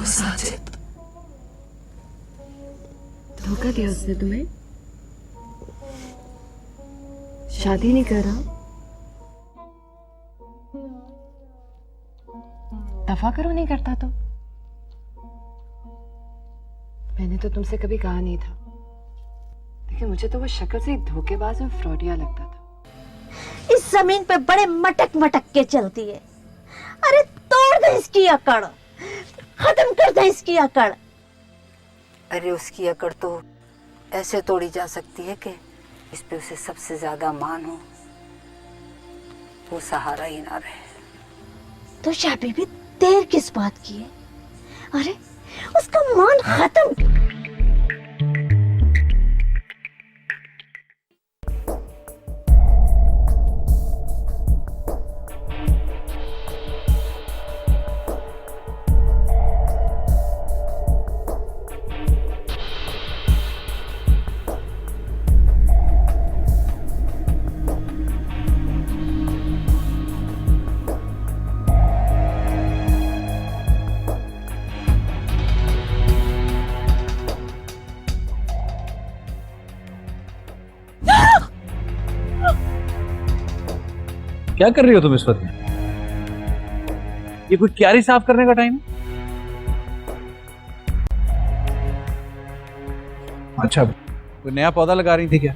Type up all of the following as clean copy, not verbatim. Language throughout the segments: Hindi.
साजिद। धोखा दिया उसने तुम्हें? शादी नहीं कर रहा? दफा करो नहीं करता तो? मैंने तो तुमसे कभी कहा नहीं था, लेकिन मुझे तो वो शक्ल से एक धोखेबाज और फ्रॉडिया लगता था। इस जमीन पे बड़े मटक मटक के चलती है। अरे तोड़ दे इसकी अकड़, खत्म कर दे इसकी अकड़। अरे उसकी अकड़ तो ऐसे तोड़ी जा सकती है कि इस पे उसे सबसे ज्यादा मान हो, वो सहारा ही ना रहे। तो शादी भी देर किस बात की है? अरे उसका मान खत्म। क्या कर रही हो तुम इस वक्त? ये कोई क्यारी साफ करने का टाइम? अच्छा, कोई नया पौधा लगा रही थी क्या?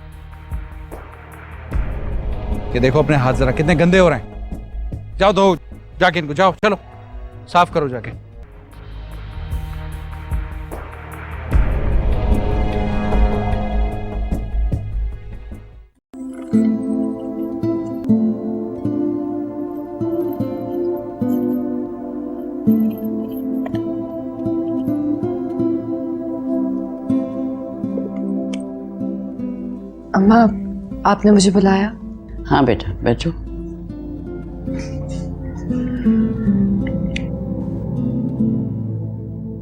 ये देखो अपने हाथ जरा कितने गंदे हो रहे हैं। जाओ धो जाके इनको, जाओ चलो साफ करो जाके। अम्मा, आपने मुझे बुलाया? हाँ बेटा बैठो।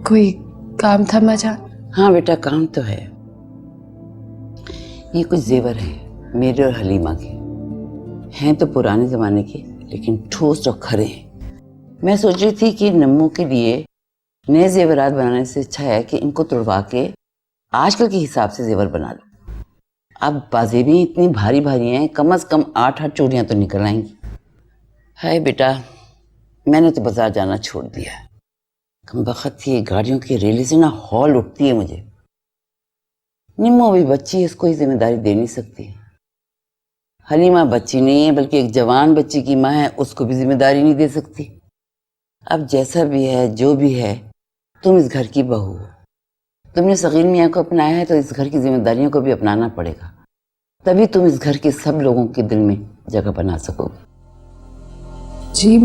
कोई काम था अम्मा जान? हाँ बेटा काम तो है। ये कुछ जेवर हैं मेरे और हलीमा के, हैं तो पुराने जमाने के लेकिन ठोस और खरे हैं। मैं सोच रही थी कि नम्मू के लिए नए जेवरात बनाने से अच्छा है कि इनको तोड़वा के आजकल के हिसाब से जेवर बना लो। अब बाजेबी इतनी भारी भारी हैं, कम से कम 8-8 चूड़ियाँ तो निकल आएंगी। हाय बेटा, मैंने तो बाजार जाना छोड़ दिया। कम बखत ये गाड़ियों की रैली से ना हॉल उठती है मुझे। निम्मो भी बच्ची है, इसको ही जिम्मेदारी दे नहीं सकती। हलीमा बच्ची नहीं है बल्कि एक जवान बच्ची की माँ है, उसको भी जिम्मेदारी नहीं दे सकती। अब जैसा भी है जो भी है, तुम इस घर की बहू हो, तुमने सगीर मियाँ को अपनाया है तो इस घर की जिम्मेदारियों को भी अपनाना पड़ेगा, तभी तुम इस घर के सब लोगों के दिल में जगह बना सकोगे। जी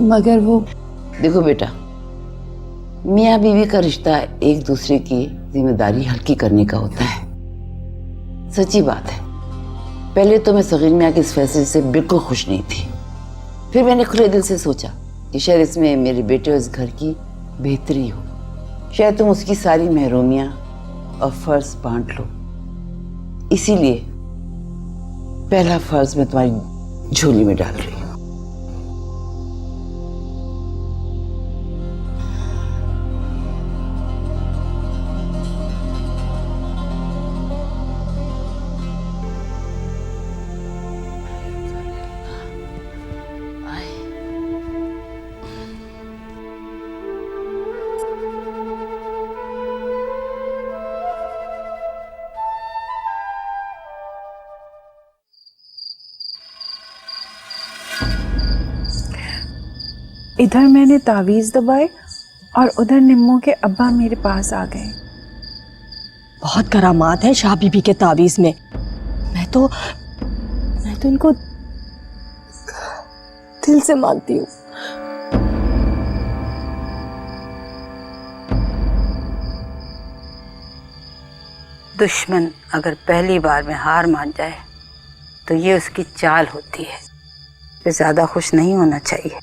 मगर वो देखो बेटा, मियाँ बीवी का रिश्ता एक दूसरे की जिम्मेदारी हल्की करने का होता है। सच्ची बात है, पहले तो मैं सगीर मियाँ के इस फैसले से बिल्कुल खुश नहीं थी। फिर मैंने खुले दिल से सोचा कि शायद इसमें मेरे बेटे और इस घर की बेहतरी हो, शायद तुम उसकी सारी महरूमियाँ और फर्ज बांट लो। इसीलिए पहला फर्ज मैं तुम्हारी झोली में डाल रही हूँ। इधर मैंने तावीज दबाए और उधर निम्मो के अब्बा मेरे पास आ गए। बहुत करामात है शाह बीबी के तावीज में। मैं तो इनको दिल से मानती हूँ। दुश्मन अगर पहली बार में हार मान जाए तो ये उसकी चाल होती है। फिर ज्यादा खुश नहीं होना चाहिए।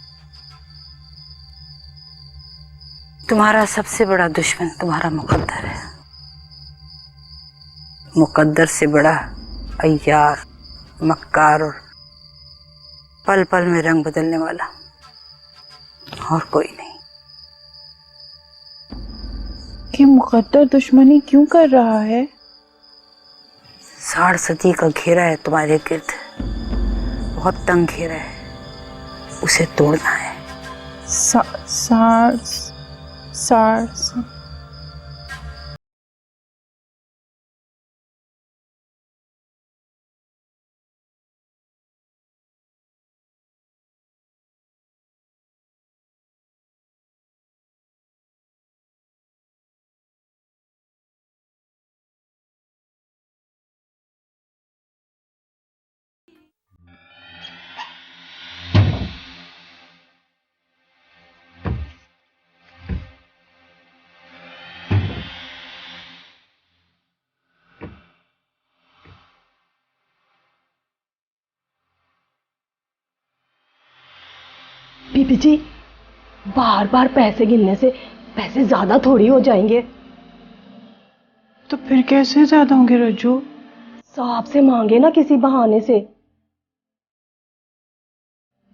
तुम्हारा सबसे बड़ा दुश्मन तुम्हारा मुकद्दर है। मुकद्दर से बड़ा अय्यार, मक्कार और पल पल में रंग बदलने वाला और कोई नहीं। मुकद्दर दुश्मनी क्यों कर रहा है? 60 सदी का घेरा है तुम्हारे गिर्द, बहुत तंग घेरा है, उसे तोड़ना है। सार बीबी जी, बार बार पैसे गिनने से पैसे ज्यादा थोड़ी हो जाएंगे। तो फिर कैसे ज्यादा होंगे रज्जू? साहब से मांगे ना किसी बहाने से।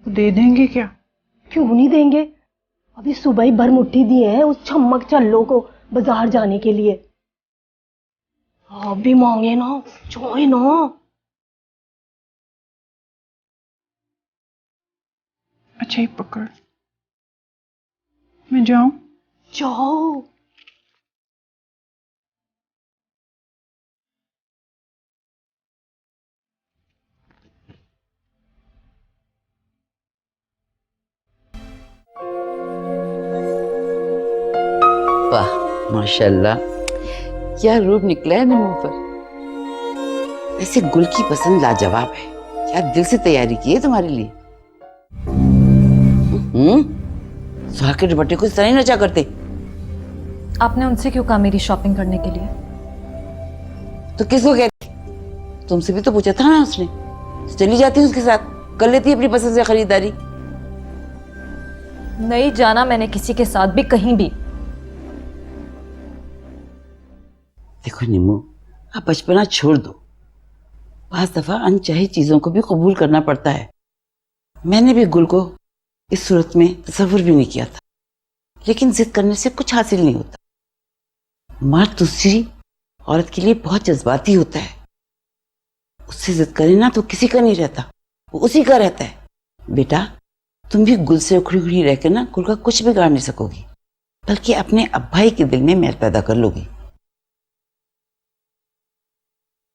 दे देंगे क्या? क्यों नहीं देंगे? अभी सुबह ही भर मुट्ठी दिए हैं उस छम्मक चल्लो को बाजार जाने के लिए। आप भी मांगे ना, छोड़े ना। अच्छा ही पकड़, मैं जाऊं? जाओ। वाह माशाल्लाह, क्या रूप निकला है निम्मू पर। वैसे गुल की पसंद लाजवाब है, क्या दिल से तैयारी की है तुम्हारे लिए। सुहाग के दुपट्टे को इस तरह ही नचा करते। आपने उनसे क्यों कहा मेरी शॉपिंग करने के लिए? तो किसको कहती? तुमसे भी तो पूछा था ना उसने। तो चली जाती उसके साथ, कर लेती अपनी पसंद से खरीदारी। नहीं जाना मैंने किसी के साथ भी, कहीं भी। देखो निम्मू, आप बचपना छोड़ दो। बास दफा अनचाही चीजों को भी कबूल करना पड़ता है। मैंने भी गुल को इस सूरत में तसव्वुर भी नहीं किया था, लेकिन जिद करने से कुछ हासिल नहीं होता। मर्द दूसरी औरत के लिए बहुत जज्बाती होता है। उससे जिद करे ना तो किसी का नहीं रहता, वो उसी का रहता है। बेटा, तुम भी गुल से उखड़ी उखड़ी रहकर ना गुल का कुछ बिगाड़ नहीं सकोगी, बल्कि अपने अब्बाई के दिल में मैल पैदा कर लोगी।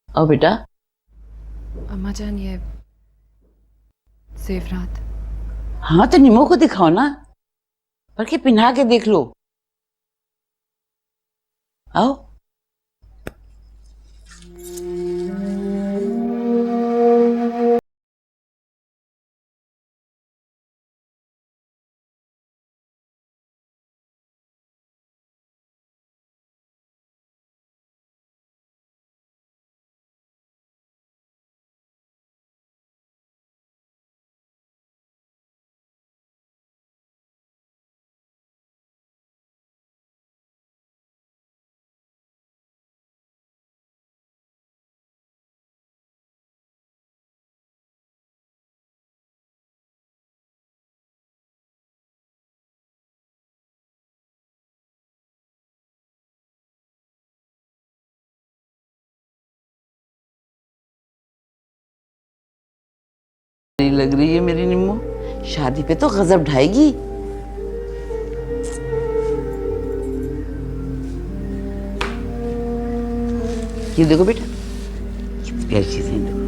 और बेटा, अम्मा जान, ये जेवरात। हाँ तो निमो को दिखाओ ना, बल्कि पिन्हा के देख लो। आओ। नहीं लग रही है मेरी निम्मो, शादी पे तो गजब ढाएगी। ये देखो बेटा, प्यारी चीजें देखो,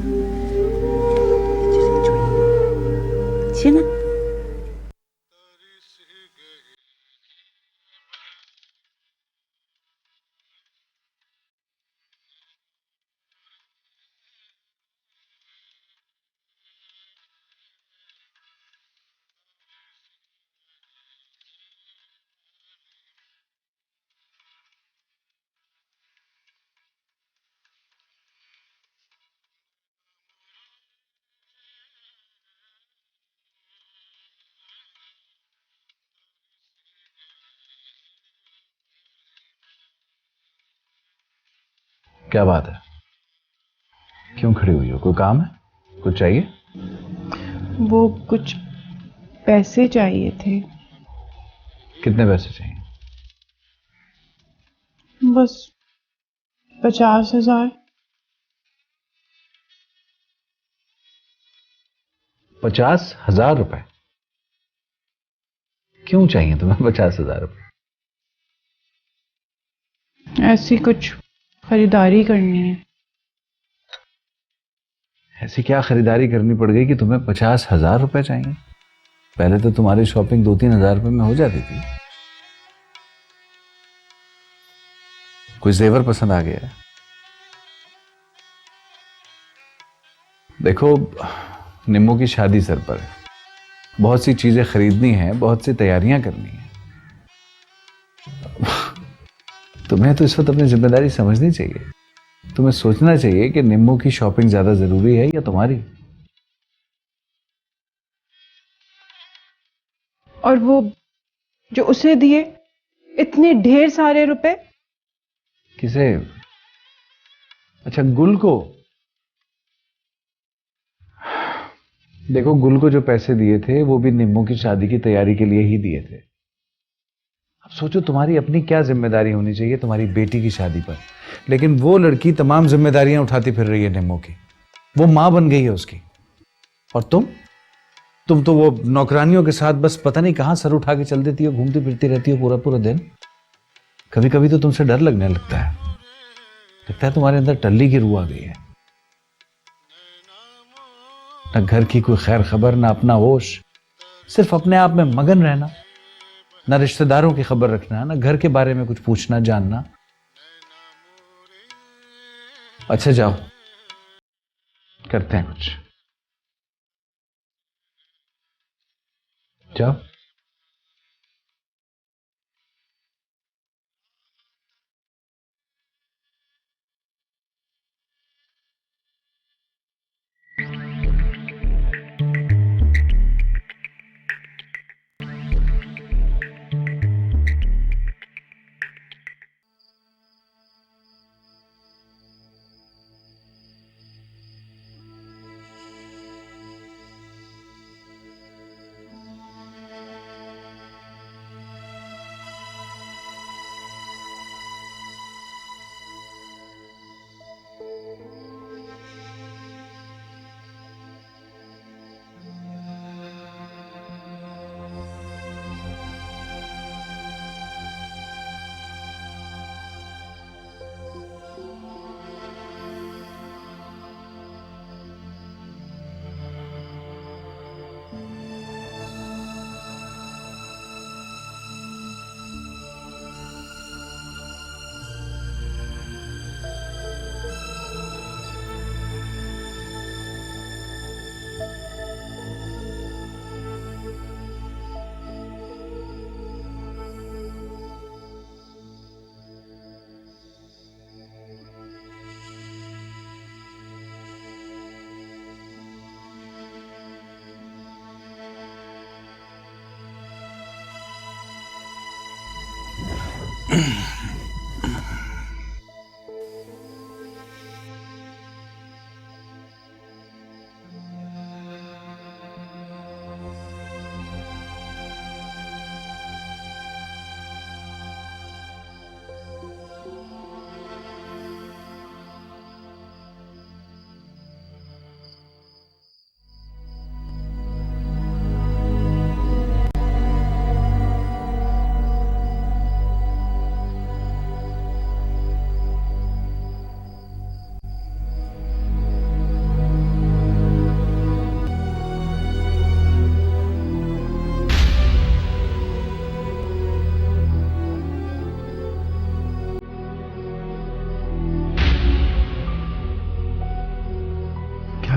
अच्छी है ना। क्या बात है? क्यों खड़ी हुई हो? कोई काम है? कुछ चाहिए? वो कुछ पैसे चाहिए थे। कितने पैसे चाहिए? बस 50,000। 50,000 रुपए? क्यों चाहिए तुम्हें 50,000 रुपए? ऐसी कुछ खरीदारी करनी है। ऐसी क्या खरीदारी करनी पड़ गई कि तुम्हें 50,000 रुपए चाहिए? पहले तो तुम्हारी शॉपिंग 2-3 हजार रुपए में हो जाती थी। कोई जेवर पसंद आ गया है? देखो, निम्मो की शादी सर पर है, बहुत सी चीजें खरीदनी है, बहुत सी तैयारियां करनी है। तुम्हें तो इस वक्त अपनी जिम्मेदारी समझनी चाहिए। तुम्हें सोचना चाहिए कि निम्मो की शॉपिंग ज्यादा जरूरी है या तुम्हारी। और वो जो उसे दिए इतने ढेर सारे रुपए। किसे? अच्छा, गुल को। देखो, गुल को जो पैसे दिए थे वो भी निम्मो की शादी की तैयारी के लिए ही दिए थे। अब सोचो, तुम्हारी अपनी क्या जिम्मेदारी होनी चाहिए तुम्हारी बेटी की शादी पर, लेकिन वो लड़की तमाम जिम्मेदारियां उठाती फिर रही है निम्मो की। वो मां बन गई है उसकी। और तुम तो वो नौकरानियों के साथ बस पता नहीं कहां सर उठा के चल देती हो, घूमती फिरती रहती हो पूरा पूरा दिन। कभी कभी तो तुमसे डर लगने लगता है तुम्हारे अंदर टल्ली की रूह आ गई है। न घर की कोई खैर खबर, न अपना होश, सिर्फ अपने आप में मगन रहना। न रिश्तेदारों की खबर रखना, न घर के बारे में कुछ पूछना जानना। अच्छा जाओ, करते हैं कुछ। जाओ।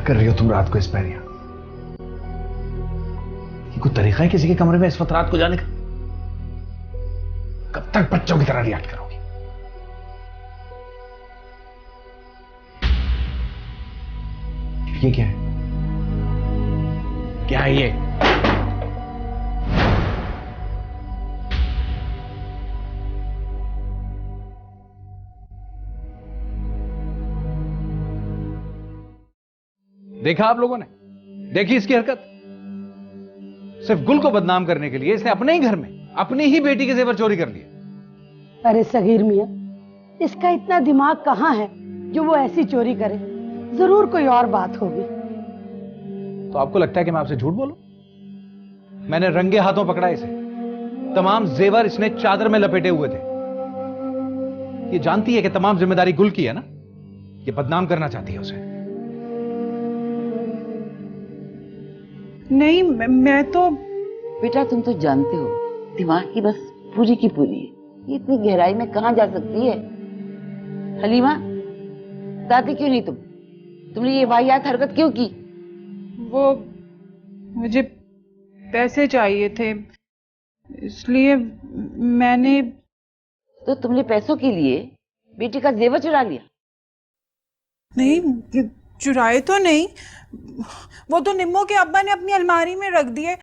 कर रही हो तुम रात को इस पैर यहां? ये कोई तरीका है किसी के कमरे में इस वक्त रात को जाने का? कब तक बच्चों की तरह रिएक्ट करोगी? ये क्या है? क्या है ये? देखा आप लोगों ने? देखी इसकी हरकत? सिर्फ गुल को बदनाम करने के लिए इसने अपने ही घर में अपनी ही बेटी के जेवर चोरी कर लिए। अरे सगीर मियां, इसका इतना दिमाग कहाँ है जो वो ऐसी चोरी करे? जरूर कोई और बात होगी। तो आपको लगता है कि मैं आपसे झूठ बोलूं? मैंने रंगे हाथों पकड़ा इसे। तमाम जेवर इसने चादर में लपेटे हुए थे। ये जानती है कि तमाम जिम्मेदारी गुल की है ना। ये बदनाम करना चाहती है उसे। नहीं, मैं तो बेटा तुम तो जानते हो दिमाग की बस पूरी की पूरी है, ये इतनी गहराई में कहां जा सकती है? हलीमा, बताती क्यों नहीं तुमने ये वाहियात हरकत क्यों की? वो मुझे पैसे चाहिए थे, इसलिए मैंने। तो तुमने पैसों के लिए बेटी का जेवर चुरा लिया? नहीं, चुराए तो नहीं, वो तो निम्मो के अब्बा ने अपनी अलमारी में रख दिए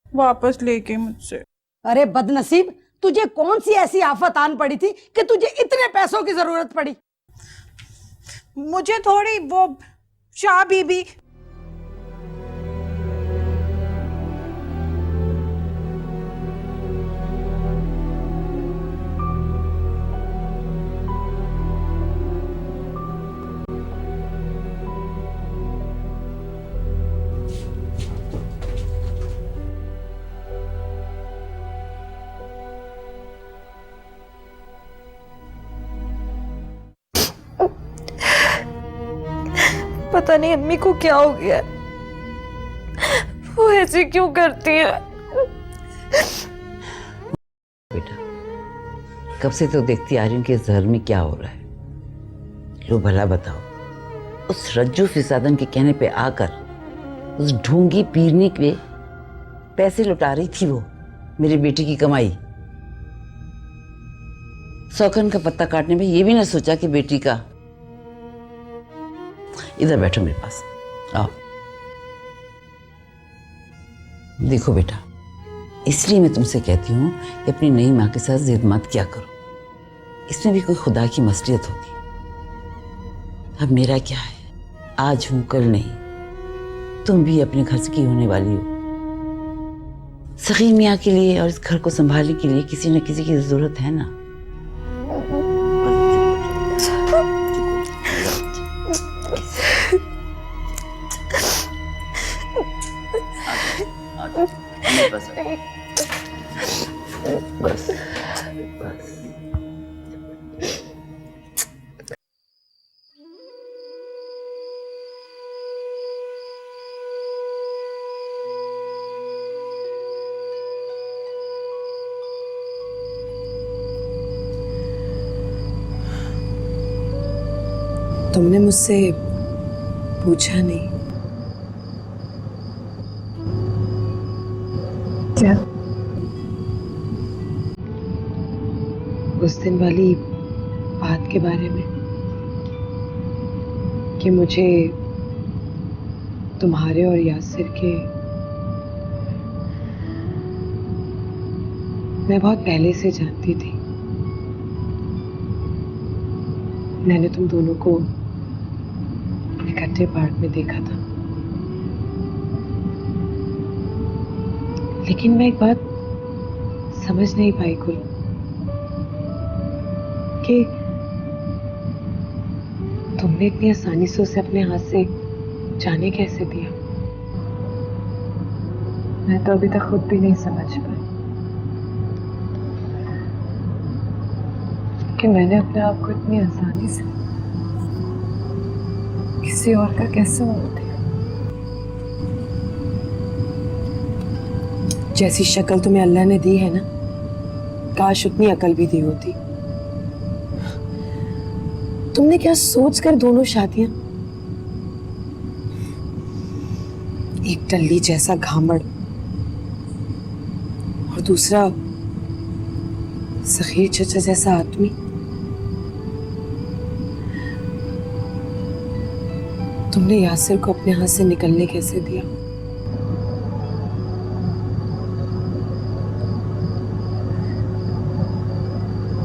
वापस लेके मुझसे। अरे बदनसीब, तुझे कौन सी ऐसी आफत आन पड़ी थी कि तुझे इतने पैसों की जरूरत पड़ी? मुझे थोड़ी वो शाह बीबी। पता नहीं अम्मी को क्या हो गया, वो ऐसे क्यों करती है। बेटा कब से तो देखती आ रही हूँ कि इस घर में क्या हो रहा है। लो भला बताओ, उस रज्जू फिसादन के कहने पे आकर उस ढोंगी पीरनी पे पैसे लुटा रही थी वो, मेरी बेटी की कमाई। सौखन का पत्ता काटने में ये भी ना सोचा कि बेटी का। इधर बैठो मेरे पास, आओ। देखो बेटा, इसलिए मैं तुमसे कहती हूँ कि अपनी नई माँ के साथ जिद मत किया करो, इसमें भी कोई खुदा की मसलियत होगी। अब मेरा क्या है, आज हूं कल नहीं, तुम भी अपने घर की होने वाली हो। सखी मियाँ के लिए और इस घर को संभालने के लिए किसी न किसी की जरूरत है ना। बस बस बस। तुमने मुझसे पूछा नहीं क्या? उस दिन वाली बात के बारे में, कि मुझे तुम्हारे और यासिर के, मैं बहुत पहले से जानती थी। मैंने तुम दोनों को इकट्ठे पार्क में देखा था, लेकिन मैं एक बात समझ नहीं पाई कुल, कि तुमने इतनी आसानी से उसे अपने हाथ से जाने कैसे दिया। मैं तो अभी तक खुद भी नहीं समझ पाई कि मैंने अपने आप को इतनी आसानी से किसी और का कैसे मोड़ दिया। जैसी शक्ल तुम्हें अल्लाह ने दी है ना, काश उतनी अकल भी दी होती। तुमने क्या सोचकर दोनों शादियां, एक टल्ली जैसा घामड़ और दूसरा सखीर चचा जैसा आदमी, तुमने यासिर को अपने हाथ से निकलने कैसे दिया?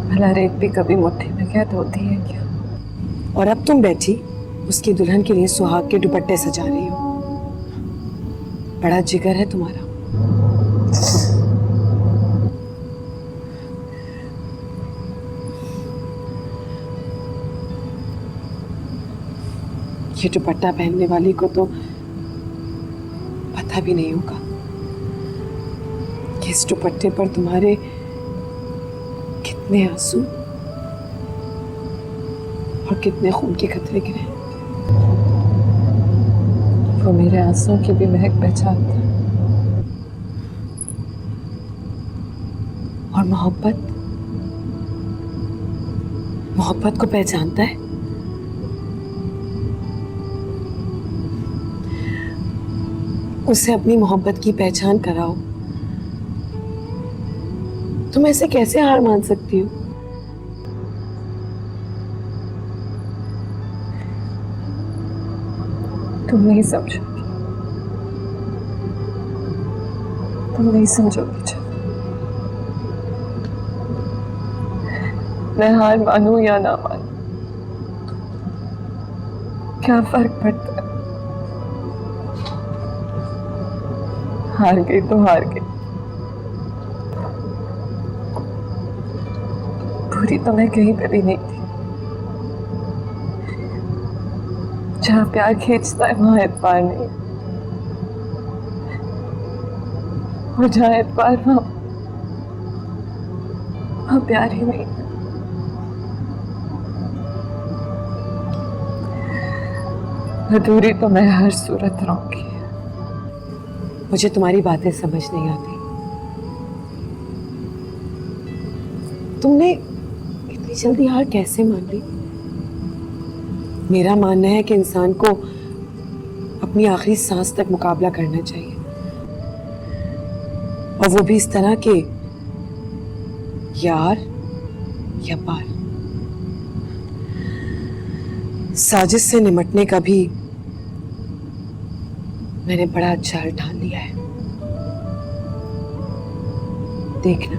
भला रेत भी कभी मुट्ठी में कैद होती है क्या? और अब तुम बैठी उसकी दुल्हन के लिए सुहाग के दुपट्टे सजा रही हो। बड़ा जिगर है तुम्हारा। ये दुपट्टा पहनने वाली को तो पता भी नहीं होगा कि इस दुपट्टे पर तुम्हारे कितने आंसू और कितने खून के कतरे गिरे। वो मेरे आंसुओं की भी महक पहचानता है। और मोहब्बत को पहचानता है। उसे अपनी मोहब्बत की पहचान कराओ। तुम ऐसे कैसे हार मान सकती हो? तुम नहीं समझोगी, तुम नहीं समझोगी। चल, मैं हार मानूं या ना मानूं, क्या फर्क पड़ता है? हार गई तो हार गई। बुरी तो मैं कहीं पे भी नहीं थी। जहाँ प्यार खींचता है वहां एतबार नहीं, और जहाँ एतबार वहां प्यार ही नहीं। अधूरी तो मैं हर सूरत रहूंगी। मुझे तुम्हारी बातें समझ नहीं आती। तुमने इतनी जल्दी हार कैसे मान ली? मेरा मानना है कि इंसान को अपनी आखिरी सांस तक मुकाबला करना चाहिए, और वो भी इस तरह के यार या पार। साजिश से निमटने का भी मैंने बड़ा अच्छा हल ठान लिया है। देखना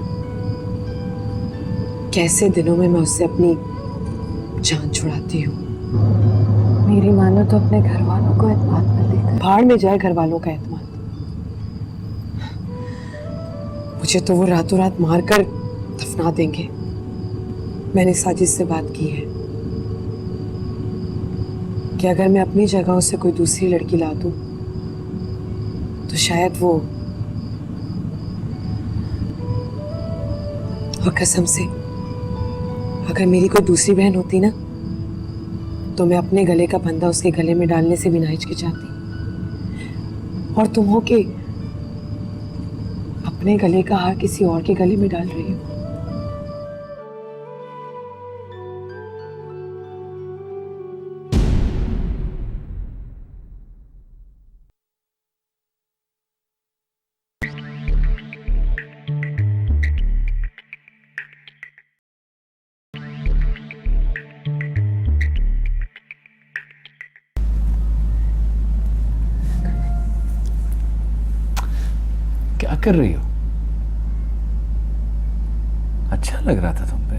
कैसे दिनों में मैं उससे अपनी जान छुड़ाती हूँ। मेरी मानो तो अपने घर वालों को एतमाद पर लेकर भाड़ में जाए घर वालों का एतमाद। मुझे तो वो रातों रात मारकर दफना देंगे। मैंने साजिश से बात की है कि अगर मैं अपनी जगह उसे कोई दूसरी लड़की ला दूं तो शायद वो, और कसम से अगर मेरी कोई दूसरी बहन होती ना तो मैं अपने गले का फंदा उसके गले में डालने से भी ना हिचकिचाती। और तुम हो के अपने गले का हार किसी और के गले में डाल रही हो। क्या कर रही हो? अच्छा लग रहा था तुम पे।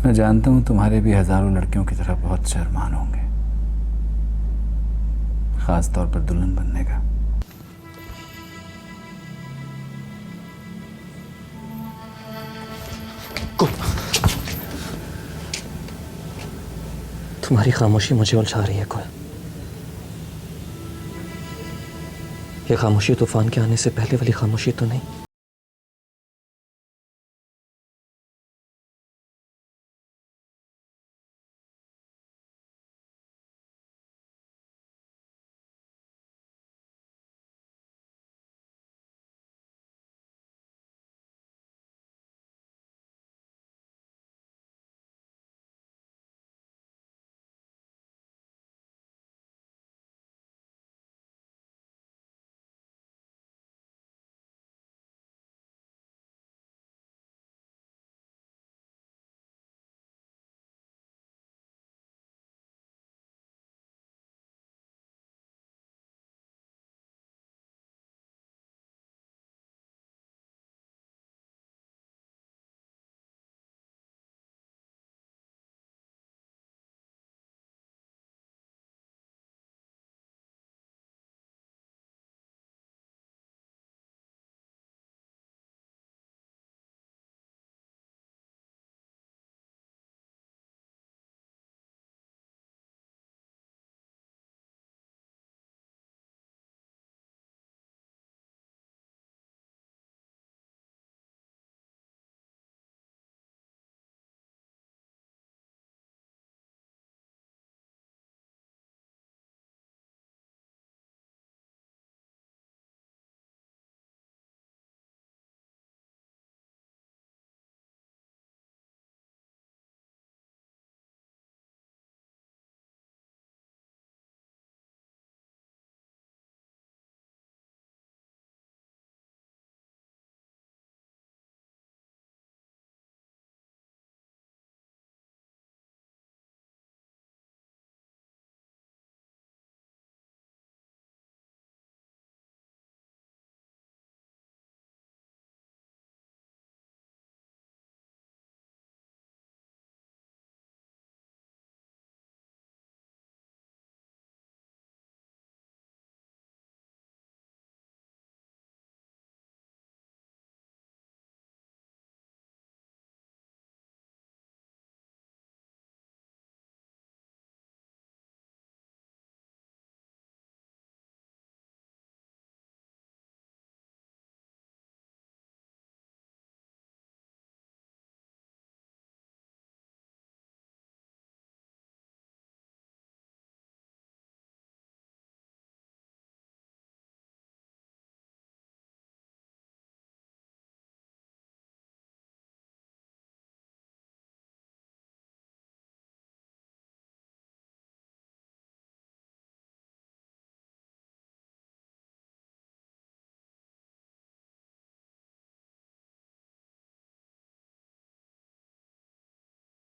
मैं जानता हूं तुम्हारे भी हजारों लड़कियों की तरह बहुत से अरमान होंगे, खास तौर पर दुल्हन बनने का। तुम्हारी खामोशी मुझे उलझा रही है कोई। ये खामोशी तूफान के आने से पहले वाली खामोशी तो नहीं।